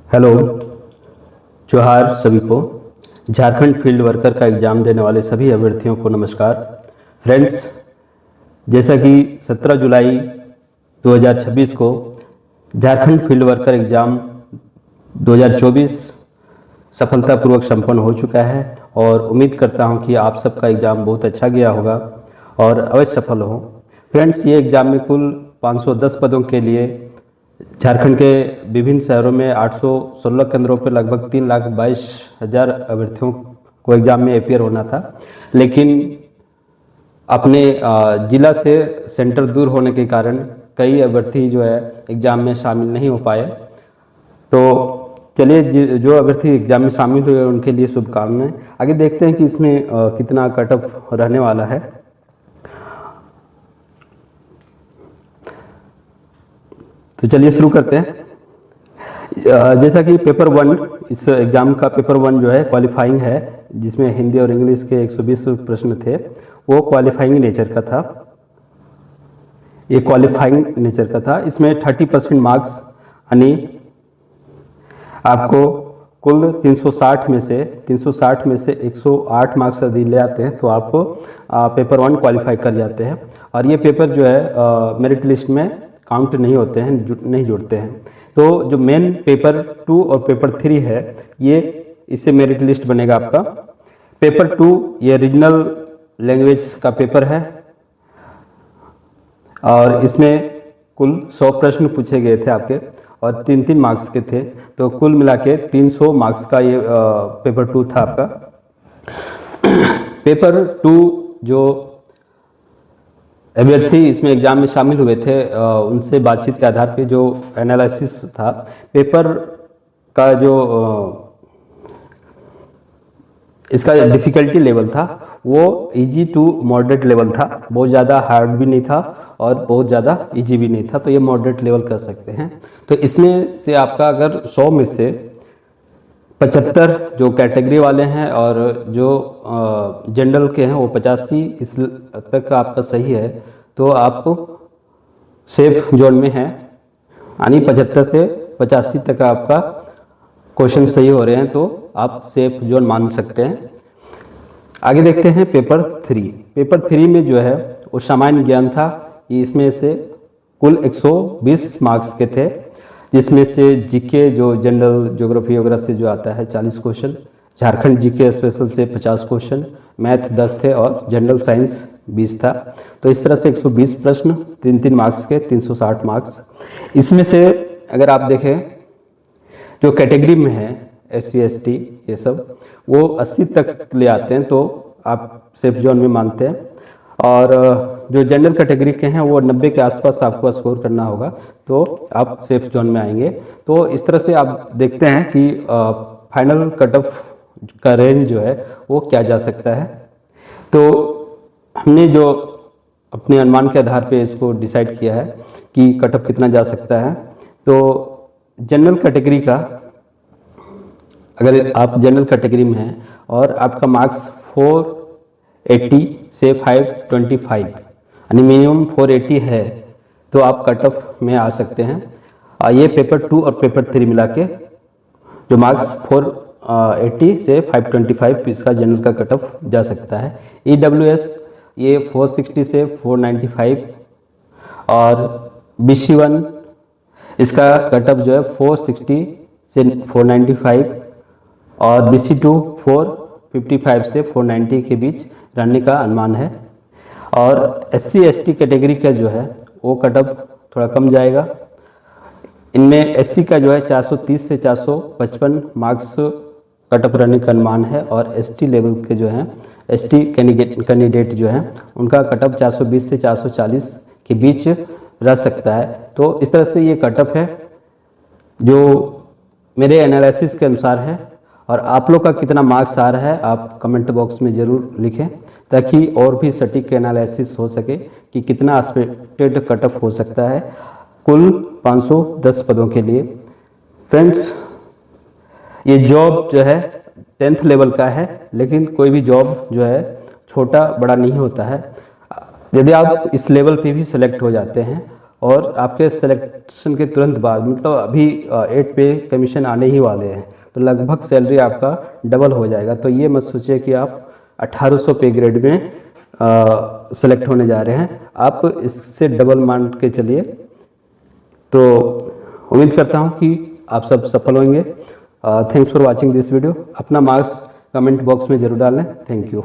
Hello, जोहार सभी को। झारखंड फील्ड वर्कर का एग्ज़ाम देने वाले सभी अभ्यर्थियों को नमस्कार। फ्रेंड्स, जैसा कि 17 जुलाई 2026 को झारखंड फील्ड वर्कर एग्ज़ाम 2024 सफलतापूर्वक संपन्न हो चुका है और उम्मीद करता हूं कि आप सबका एग्ज़ाम बहुत अच्छा गया होगा और अवश्य सफल हो। फ्रेंड्स, ये एग्ज़ाम में कुल 510 पदों के लिए झारखंड के विभिन्न शहरों में 816 केंद्रों पर लगभग 3,22,000 अभ्यर्थियों को एग्ज़ाम में अपियर होना था, लेकिन अपने जिला से सेंटर दूर होने के कारण कई अभ्यर्थी जो है एग्ज़ाम में शामिल नहीं हो पाए। तो चलिए, जो अभ्यर्थी एग्ज़ाम में शामिल हुए उनके लिए शुभकामनाएं। आगे देखते हैं कि इसमें कितना कट ऑफ रहने वाला है। तो चलिए शुरू करते हैं। जैसा कि पेपर 1, इस एग्ज़ाम का पेपर 1 जो है क्वालिफाइंग है, जिसमें हिंदी और इंग्लिश के 120 प्रश्न थे। वो क्वालिफाइंग नेचर का था, ये क्वालिफाइंग नेचर का था। इसमें 30% मार्क्स यानी आपको कुल 360 में से 108 मार्क्स यदि ले आते हैं तो आप पेपर 1 क्वालिफाई कर जाते हैं। और ये पेपर जो है मेरिट लिस्ट में काउंट नहीं होते हैं, नहीं जुड़ते हैं। तो जो मेन पेपर 2 और पेपर 3 है, ये इससे मेरिट लिस्ट बनेगा आपका। पेपर 2 ये रीजनल लैंग्वेज का पेपर है और इसमें कुल 100 प्रश्न पूछे गए थे आपके और 3-3 मार्क्स के थे। तो कुल मिला के 300 मार्क्स का ये पेपर 2 था आपका। पेपर 2 जो अभ्यर्थी इसमें एग्ज़ाम में शामिल हुए थे उनसे बातचीत के आधार पे जो एनालिसिस था, पेपर का जो इसका डिफ़िकल्टी लेवल था वो इजी टू मॉडरेट लेवल था। बहुत ज़्यादा हार्ड भी नहीं था और बहुत ज़्यादा इजी भी नहीं था, तो ये मॉडरेट लेवल कर सकते हैं। तो इसमें से आपका अगर 100 में से 75 जो कैटेगरी वाले हैं और जो जनरल के हैं वो 85 इस तक आपका सही है, तो आप सेफ जोन में हैं। यानी 75 से 85 तक आपका क्वेश्चन सही हो रहे हैं तो आप सेफ जोन मान सकते हैं। आगे देखते हैं पेपर 3। पेपर 3 में जो है वो सामान्य ज्ञान था। इसमें से कुल 120 मार्क्स के थे, जिसमें से जीके जो जनरल ज्योग्राफी वगैरह से जो आता है 40 क्वेश्चन, झारखंड जीके स्पेशल से 50 क्वेश्चन, मैथ 10 थे और जनरल साइंस 20 था। तो इस तरह से 120 प्रश्न 3-3 मार्क्स के 360 मार्क्स। इसमें से अगर आप देखें जो कैटेगरी में है SC ST ये सब, वो 80 तक ले आते हैं तो आप सेफ जोन में मानते हैं। और जो जनरल कैटेगरी के हैं वो 90 के आसपास आपको स्कोर करना होगा तो आप सेफ जोन में आएंगे। तो इस तरह से आप देखते हैं कि फाइनल कट ऑफ का रेंज जो है वो क्या जा सकता है। तो हमने जो अपने अनुमान के आधार पे इसको डिसाइड किया है कि कट ऑफ कितना जा सकता है। तो जनरल कैटेगरी का, अगर आप जनरल कैटेगरी में हैं और आपका मार्क्स 480 से 525 यानी मिनिमम 480 है तो आप कट ऑफ में आ सकते हैं। ये पेपर 2 और पेपर 3 मिला के जो मार्क्स 480 से 525 इसका जनरल का कट ऑफ जा सकता है। EWS ये 460 से 495 और BC1 इसका कट ऑफ जो है 460 से 495 और BC2 455 से 490 के बीच रहने का अनुमान है। और SC ST कैटेगरी का जो है वो कट ऑफ थोड़ा कम जाएगा। इनमें SC का जो है 430 से 455 मार्क्स कट ऑफ रहने का अनुमान है और ST लेवल के जो हैं ST कैंडिडेट जो हैं उनका कट ऑफ 420 से 440 के बीच रह सकता है। तो इस तरह से ये कट ऑफ है जो मेरे एनालिसिस के अनुसार है। और आप लोग का कितना मार्क्स आ रहा है आप कमेंट बॉक्स में ज़रूर लिखें, ताकि और भी सटीक एनालिसिस हो सके कि कितना एक्सपेक्टेड कट ऑफ हो सकता है कुल 510 पदों के लिए। फ्रेंड्स, ये जॉब जो है 10th लेवल का है, लेकिन कोई भी जॉब जो है छोटा बड़ा नहीं होता है। यदि आप इस लेवल पे भी सिलेक्ट हो जाते हैं और आपके सिलेक्शन के तुरंत बाद मतलब अभी 8 पे कमीशन आने ही वाले हैं, तो लगभग सैलरी आपका डबल हो जाएगा। तो ये मत सोचिए कि आप 1800 पे ग्रेड में सेलेक्ट होने जा रहे हैं, आप इससे डबल मान के चलिए। तो उम्मीद करता हूँ कि आप सब सफल होंगे। Thanks for watching this video. अपना मार्क्स कमेंट बॉक्स में ज़रूर डालें। Thank you.